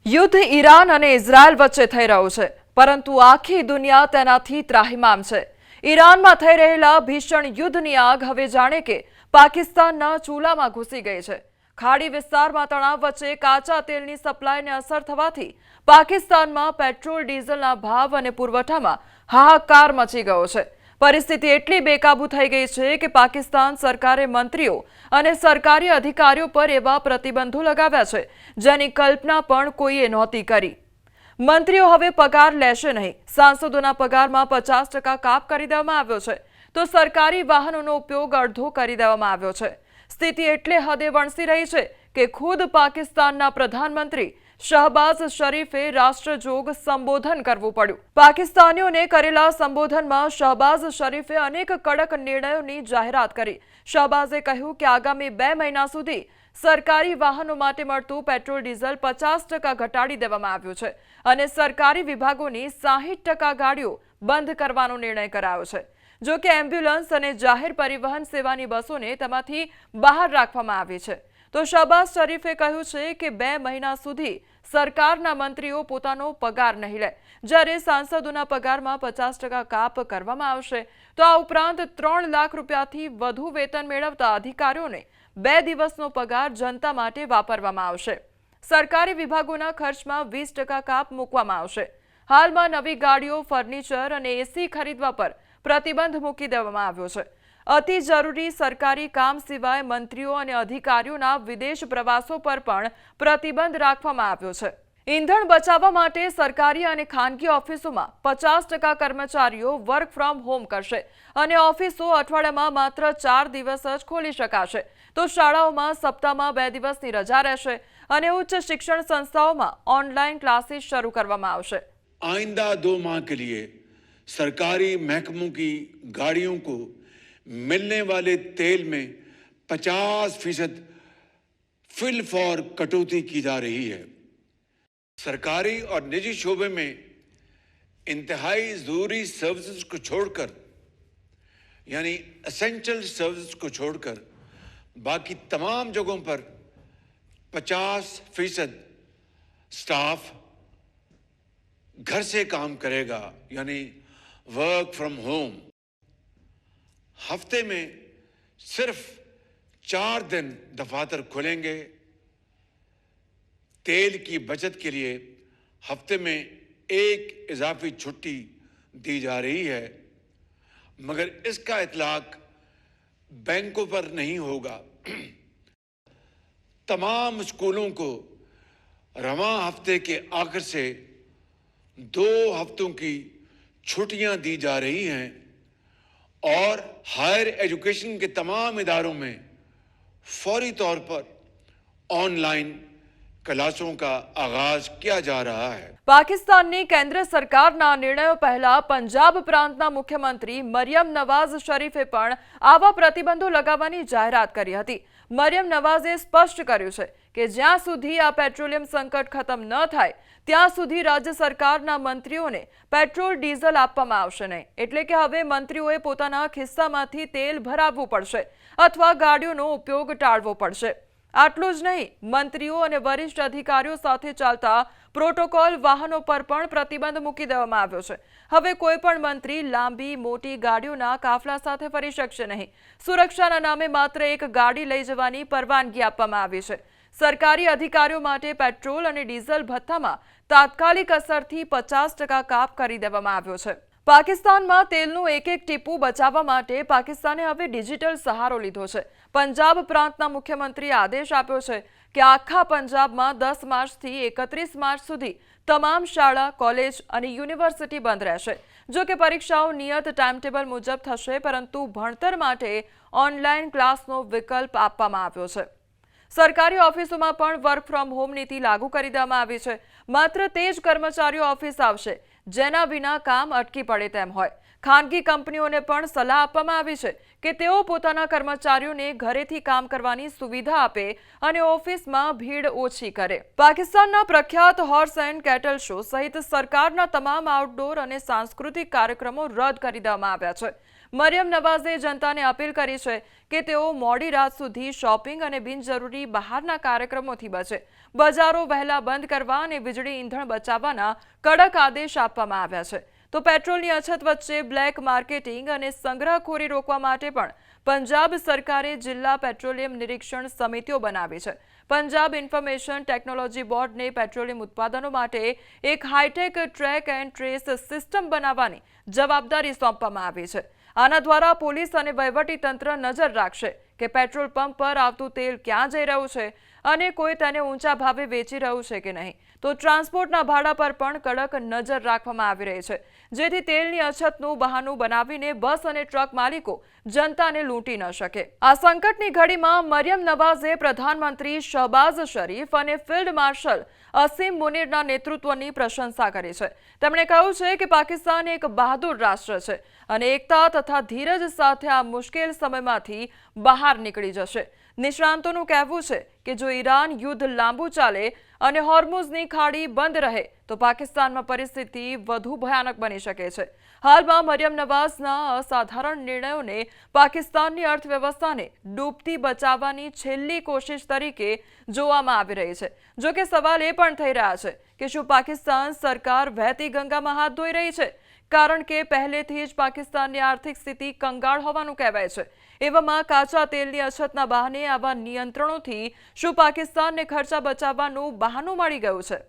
યુદ્ધ ઈરાન અને ઇઝરાયલ વચ્ચે થઈ રહ્યું છે, પરંતુ આખી દુનિયા તેનાથી ત્રાહિમામ છે। ઈરાનમાં થઈ રહેલા ભીષણ યુદ્ધની આગ હવે જાણે કે પાકિસ્તાનના ચૂલામાં ઘૂસી ગઈ છે। ખાડી વિસ્તારમાં તણાવ વચ્ચે કાચા તેલની સપ્લાયને અસર થવાથી પાકિસ્તાનમાં પેટ્રોલ ડીઝલના ભાવ અને પુરવઠામાં હાહાકાર મચી ગયો છે। પરિસ્થિતિ એટલી બેકાબૂ થઈ ગઈ છે કે પાકિસ્તાન સરકારે મંત્રીઓ અને સરકારી અધિકારીઓ પર એવા પ્રતિબંધો લગાવ્યા છે જેની કલ્પના પણ કોઈએ નહોતી કરી। મંત્રીઓ હવે પગાર લેશે નહીં, સાંસદોના પગારમાં 50% કાપ કરી દેવામાં આવ્યો છે, તો સરકારી વાહનોનો ઉપયોગ અડધો કરી દેવામાં આવ્યો છે। સ્થિતિ એટલે હદે વણસી રહી છે કે ખુદ પાકિસ્તાનના પ્રધાનમંત્રી શહબાઝ શરીફે રાષ્ટ્રજોગ સંબોધન કરવું પડ્યું। પાકિસ્તાનીઓને કરેલા સંબોધનમાં શહબાઝ શરીફે અનેક કડક નિર્ણયોની જાહેરાત કરી। શહબાઝે કહ્યું કે આગામી 2 મહિના સુધી સરકારી વાહનો માટે મળતું પેટ્રોલ ડીઝલ 50% ઘટાડી દેવામાં આવ્યું છે અને સરકારી વિભાગોની 60% ગાડીઓ બંધ કરવાનો નિર્ણય કરાયો છે। જો કે એમ્બ્યુલન્સ અને જાહેર પરિવહન સેવાની બસોને તેમાંથી બહાર રાખવામાં આવી છે। તો શહબાઝ શરીફે કહ્યું છે કે 2 મહિના સુધી સરકારના મંત્રીઓ પોતાનો પગાર નહીં લે, જ્યારે સાંસદોના પગારમાં 50% કાપ કરવામાં આવશે। તો આ ઉપરાંત 3 લાખ રૂપિયાથી વધુ વેતન મેળવતા અધિકારીઓને 2 દિવસનો પગાર જનતા માટે વાપરવામાં આવશે। સરકારી વિભાગોના ખર્ચમાં 20% કાપ મૂકવામાં આવશે। હાલમાં નવી ગાડીઓ, ફર્નિચર અને એસી ખરીદવા પર પ્રતિબંધ મૂકી દેવામાં આવ્યો છે। અતિ જરૂરી સરકારી કામ સિવાય મંત્રીઓ અને અધિકારીઓના વિદેશ પ્રવાસો પર પણ પ્રતિબંધ રાખવામાં આવ્યો છે। ઈંધણ બચાવવા માટે સરકારી અને ખાનગી ઓફિસોમાં 50% કર્મચારીઓ વર્ક ફ્રોમ હોમ કરશે અને ઓફિસો અઠવાડિયામાં માત્ર 4 દિવસ જ ખોલી શકાશે। તો શાળાઓમાં સપ્તાહમાં 2 દિવસની રજા રહેશે અને ઉચ્ચ શિક્ષણ સંસ્થાઓમાં ઓનલાઈન ક્લાસીસ શરૂ કરવામાં આવશે। आइंदा 2 माह के लिए सरकारी महकमों की गाड़ियों को मिलने वाले तेल में 50% फिल फॉर कटौती की जा रही है। सरकारी और निजी शोबे में इंतहाई जरूरी सर्विसेज को छोड़कर, यानी एसेंशियल सर्विसेज को छोड़कर बाकी तमाम जगहों पर 50% स्टाफ घर से काम करेगा, यानी वर्क फ्रॉम होम। हफ्ते में सिर्फ 4 दिन दफातर खुलेंगे। तेल की बचत के लिए हफ्ते में 1 इजाफी छुट्टी दी जा रही है, मगर इसका इतलाक बैंकों पर नहीं होगा। तमाम स्कूलों को रवां हफ्ते के आखिर से 2 हफ्तों की छुट्टियां दी जा रही हैं और हायर एजुकेशन के तमाम इदारों में फौरी तौर पर ऑनलाइन क्लासों का आगाज किया जा रहा है। પાકિસ્તાનની કેન્દ્ર સરકારના નિર્ણયો પહેલા પંજાબ પ્રાંતના મુખ્યમંત્રી મરિયમ નવાઝ શરીફે પણ આવા પ્રતિબંધો લગાવવાની જાહેરાત કરી હતી। મરિયમ નવાઝે સ્પષ્ટ કર્યું છે કે જ્યાં સુધી આ પેટ્રોલિયમ સંકટ ખતમ ન થાય ત્યાં સુધી રાજ્ય સરકારના મંત્રીઓને પેટ્રોલ ડીઝલ આપવામાં આવશે નહીં। એટલે કે હવે મંત્રીઓએ પોતાના ખિસ્સામાંથી તેલ ભરાવવું પડશે અથવા ગાડીઓનો ઉપયોગ ટાળવો પડશે। આટલું જ નહીં, મંત્રીઓ અને વરિષ્ઠ અધિકારીઓ સાથે ચાલતા પ્રોટોકોલ વાહનો પર પણ પ્રતિબંધ મૂકી દેવામાં આવ્યો છે। હવે કોઈ પણ મંત્રી લાંબી મોટી ગાડીઓના કાફલા સાથે ફરી શકશે નહીં। સુરક્ષાના નામે માત્ર એક ગાડી લઈ જવાની પરવાનગી આપવામાં આવી છે। સરકારી અધિકારીઓ માટે પેટ્રોલ અને ડીઝલ ભથ્થામાં તાત્કાલિક અસરથી 50% કાપ કરી દેવામાં આવ્યો છે। પાકિસ્તાનમાં તેલનું એક ટીપું બચાવવા માટે પાકિસ્તાને હવે ડિજિટલ સહારો લીધો છે। પંજાબ પ્રાંતના મુખ્યમંત્રીએ આદેશ આપ્યો છે કે આખા પંજાબમાં 10 માર્ચથી 31 માર્ચ સુધી તમામ શાળા, કોલેજ અને યુનિવર્સિટી બંધ રહેશે। જો કે પરીક્ષાઓ નિયત ટાઈમટેબલ મુજબ થશે, પરંતુ ભણતર માટે ઓનલાઈન ક્લાસનો વિકલ્પ આપવામાં આવ્યો છે। સરકારી ઓફિસોમાં પણ વર્ક ફ્રોમ હોમ નીતિ લાગુ કરી દેવામાં આવી છે। માત્ર તે જ કર્મચારીઓ ઓફિસ આવશે જેના વિના કામ અટકી પડે તેમ હોય। ખાનગી કંપનીઓને પણ સલાહ આપવામાં આવી છે કે તેઓ પોતાના કર્મચારીઓને ઘરેથી કામ કરવાની સુવિધા આપે અને ઓફિસમાં ભીડ ઓછી કરે। પાકિસ્તાનના પ્રખ્યાત હોર્સ એન્ડ કેટલ શો સહિત સરકારના તમામ આઉટડોર અને સાંસ્કૃતિક કાર્યક્રમો રદ કરી દેવામાં આવ્યા છે। મરિયમ નવાઝે જનતાને અપીલ કરી છે કે તેઓ મોડી રાત સુધી શોપિંગ અને બિનજરૂરી બહારના કાર્યક્રમોથી બચે. બજારો વહેલા બંધ કરવા અને વીજળી ઈંધણ બચાવવાના કડક આદેશ આપવામાં આવ્યા છે. તો પેટ્રોલની અછત વચ્ચે બ્લેક માર્કેટિંગ અને સંગ્રહખોરી રોકવા માટે પણ પંજાબ સરકારે જિલ્લા પેટ્રોલિયમ નિરીક્ષણ સમિતિઓ બનાવી છે. પંજાબ ઇન્ફોર્મેશન ટેકનોલોજી બોર્ડને પેટ્રોલિયમ ઉત્પાદનો માટે એક hi-tech track and trace system બનાવવાની જવાબદારી સોંપવામાં આવી છે. આના દ્વારા પોલીસ અને વહીવટી તંત્ર નજર રાખશે કે પેટ્રોલ પંપ પર આવતું તેલ ક્યાં જઈ રહ્યું છે અને કોઈ તેને ઊંચા ભાવે વેચી રહ્યું છે કે નહીં. તો ટ્રાન્સપોર્ટના ભાડા પર પણ કડક નજર રાખવામાં આવી રહી છે, જેથી તેલની અછતનું બહાનું બનાવીને બસ અને ટ્રક માલિકો જનતાને લૂંટી ન શકે. આ સંકટની ઘડીમાં મરિયમ નવાઝે પ્રધાનમંત્રી શહબાઝ શરીફ અને ફિલ્ડ માર્શલ અસીમ મુનીરના નેતૃત્વની પ્રશંસા કરી છે. તેમણે કહ્યું છે કે પાકિસ્તાન એક બહાદુર રાષ્ટ્ર છે અને એકતા તથા ધીરજ સાથે આ મુશ્કેલ સમયમાંથી બહાર નીકળી જશે. નિષ્ણાંતોનું કહેવું છે કે જો ઈરાન યુદ્ધ લાંબુ ચાલે અને હોર્મુઝની ખાડી બંધ રહે તો પાકિસ્તાનમાં પરિસ્થિતિ વધુ ભયાનક બની શકે છે. હાલમાં મરિયમ નવાઝના અસાધારણ નિર્ણયોને પાકિસ્તાનની અર્થવ્યવસ્થાને ડૂબતી બચાવવાની છેલ્લી કોશિશ તરીકે જોવામાં આવી રહી છે. જો કે સવાલ એ પણ થઈ રહ્યા છે કે શું પાકિસ્તાન સરકાર વહેતી ગંગામાં હાથ ધોઈ રહી છે, કારણ કે પહેલેથી જ પાકિસ્તાનની આર્થિક સ્થિતિ કંગાળ હોવાનું કહેવાય છે. એવામાં કાચા તેલની અછતના બહાને આવા નિયંત્રણોથી શું પાકિસ્તાનને ખર્ચા બચાવવાનું બહાનું મળી ગયું છે?